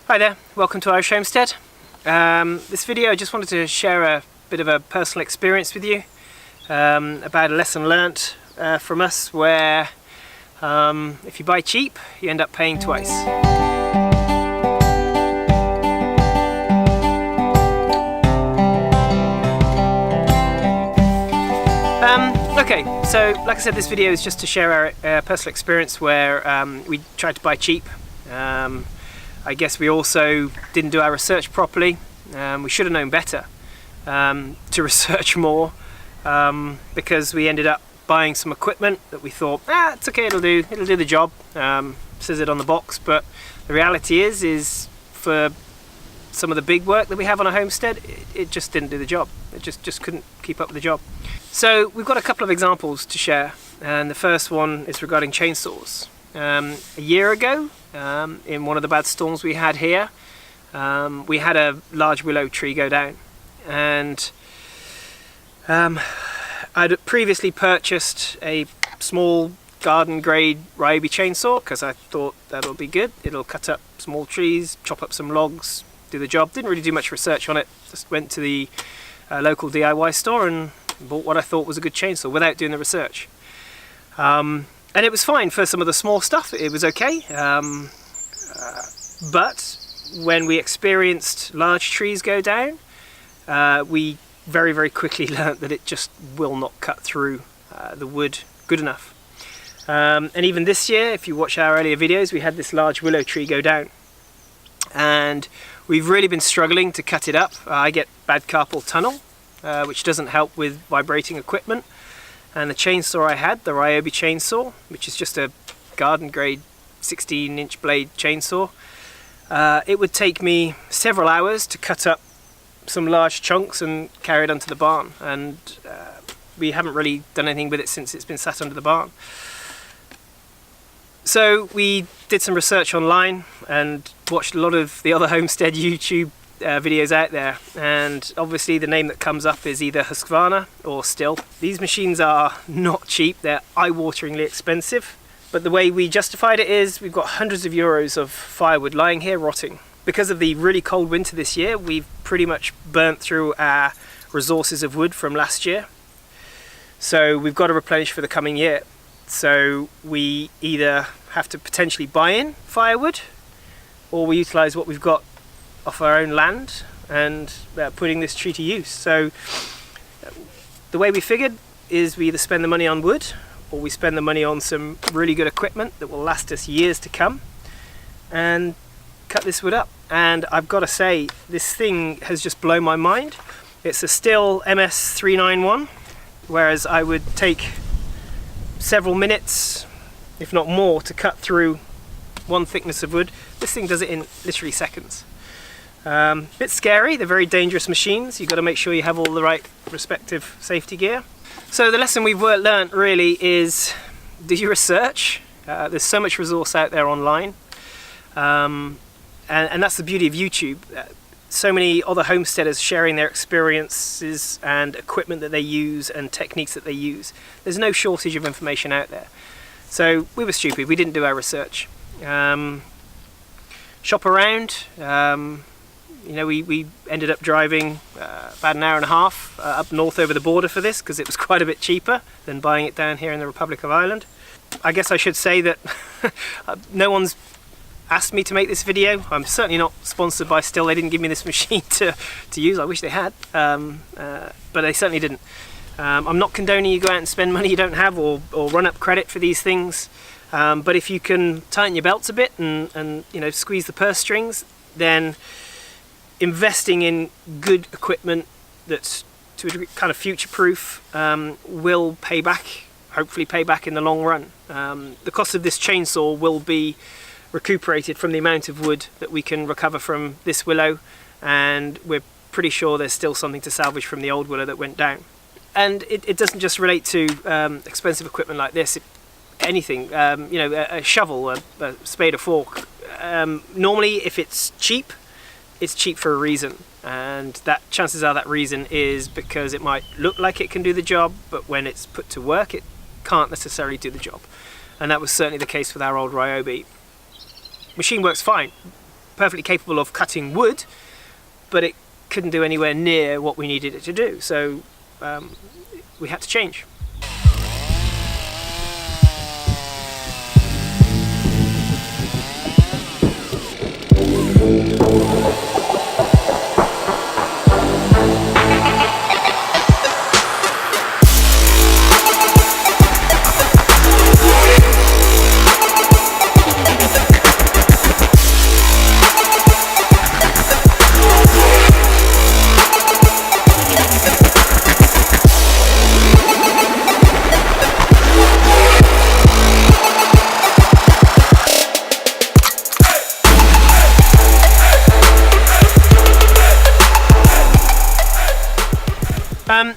Hi there, welcome to Irish Homestead. This video I just wanted to share a bit of a personal experience with you about a lesson learnt from us where if you buy cheap you end up paying twice. Okay, so like I said, this video is just to share our personal experience where we tried to buy cheap. I guess we also didn't do our research properly. We should have known better to research more because we ended up buying some equipment that we thought, it's okay, it'll do the job. Says it on the box, but the reality is for some of the big work that we have on a homestead, it just didn't do the job. It just couldn't keep up with the job. So we've got a couple of examples to share, and the first one is regarding chainsaws. A year ago, in one of the bad storms we had here, we had a large willow tree go down, and I'd previously purchased a small garden grade Ryobi chainsaw because I thought that'll be good. It'll cut up small trees, chop up some logs, do the job. Didn't really do much research on it, just went to the local DIY store and bought what I thought was a good chainsaw without doing the research. And it was fine for some of the small stuff, it was okay. But when we experienced large trees go down, we very, very quickly learnt that it just will not cut through the wood good enough. And even this year, if you watch our earlier videos, we had this large willow tree go down. And we've really been struggling to cut it up. I get bad carpal tunnel, which doesn't help with vibrating equipment. And the chainsaw I had, the Ryobi chainsaw, which is just a garden grade 16-inch blade chainsaw, it would take me several hours to cut up some large chunks and carry it onto the barn. And we haven't really done anything with it since it's been sat under the barn. So we did some research online and watched a lot of the other Homestead YouTube videos out there, and obviously the name that comes up is either Husqvarna or Stihl. These machines are not cheap, they're eye-wateringly expensive, but the way we justified it is we've got hundreds of euros of firewood lying here rotting. Because of the really cold winter this year, we've pretty much burnt through our resources of wood from last year, so we've got to replenish for the coming year. So we either have to potentially buy in firewood, or we utilise what we've got off our own land and putting this tree to use. So the way we figured is we either spend the money on wood, or we spend the money on some really good equipment that will last us years to come and cut this wood up. And I've got to say, this thing has just blown my mind. It's a Stihl MS391, whereas I would take several minutes, if not more, to cut through one thickness of wood. This thing does it in literally seconds. Bit scary, they're very dangerous machines. You've got to make sure you have all the right respective safety gear. So the lesson we've learnt really is do your research. There's so much resource out there online, and that's the beauty of YouTube. So many other homesteaders sharing their experiences and equipment that they use and techniques that they use. There's no shortage of information out there. So we were stupid, we didn't do our research. Shop around. You know, we ended up driving about an hour and a half up north over the border for this because it was quite a bit cheaper than buying it down here in the Republic of Ireland. I guess I should say that no one's asked me to make this video. I'm certainly not sponsored by Stihl. They didn't give me this machine to use. I wish they had, but they certainly didn't. I'm not condoning you go out and spend money you don't have or run up credit for these things, but if you can tighten your belts a bit and you know, squeeze the purse strings, then investing in good equipment that's to a degree kind of future-proof will pay back, hopefully pay back in the long run. The cost of this chainsaw will be recuperated from the amount of wood that we can recover from this willow, and we're pretty sure there's still something to salvage from the old willow that went down. And it doesn't just relate to expensive equipment like this. Anything, you know, a shovel, a spade, a fork. Normally, if it's cheap for a reason, and that chances are that reason is because it might look like it can do the job, but when it's put to work, it can't necessarily do the job. And that was certainly the case with our old Ryobi. Machine works fine, perfectly capable of cutting wood, but it couldn't do anywhere near what we needed it to do, so we had to change.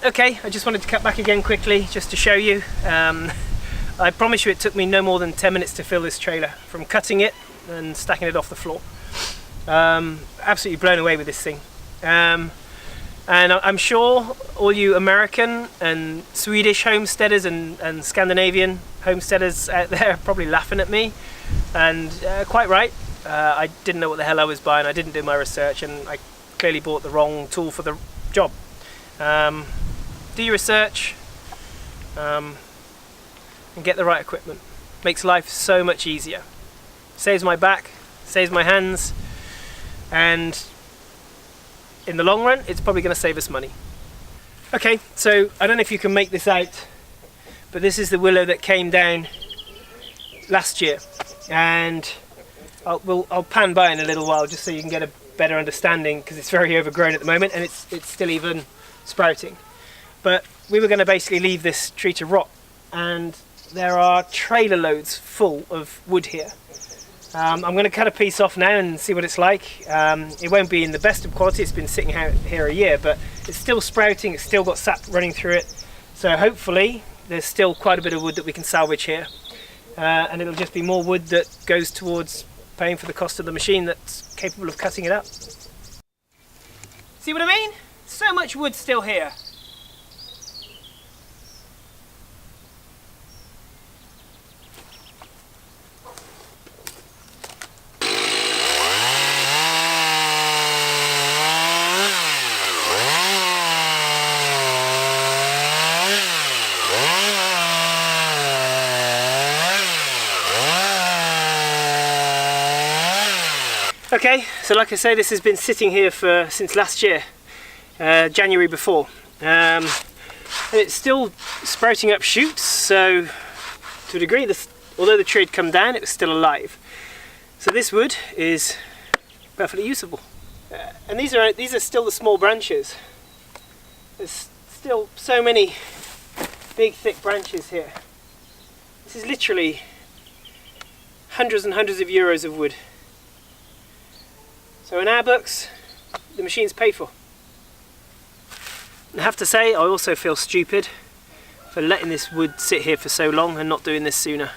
Okay, I just wanted to cut back again quickly just to show you. I promise you it took me no more than 10 minutes to fill this trailer, from cutting it and stacking it off the floor. Absolutely blown away with this thing. And I'm sure all you American and Swedish homesteaders and Scandinavian homesteaders out there are probably laughing at me, and quite right. I didn't know what the hell I was buying, I didn't do my research, and I clearly bought the wrong tool for the job. Do your research and get the right equipment. Makes life so much easier. Saves my back, saves my hands, and in the long run it's probably going to save us money. Okay, so I don't know if you can make this out, but this is the willow that came down last year, and I'll pan by in a little while just so you can get a better understanding, because it's very overgrown at the moment and it's still even sprouting. But we were going to basically leave this tree to rot, and there are trailer loads full of wood here. I'm going to cut a piece off now and see what it's like. It won't be in the best of quality, it's been sitting out here a year, but it's still sprouting, it's still got sap running through it, so hopefully there's still quite a bit of wood that we can salvage here, and it'll just be more wood that goes towards paying for the cost of the machine that's capable of cutting it up. See what I mean? So much wood still here. Okay, so like I say, this has been sitting here since last year, January before. And it's still sprouting up shoots, so to a degree, although the tree had come down, it was still alive. So this wood is perfectly usable. And these are still the small branches. There's still so many big thick branches here. This is literally hundreds and hundreds of euros of wood. So in our books, the machine's paid for. I have to say, I also feel stupid for letting this wood sit here for so long and not doing this sooner.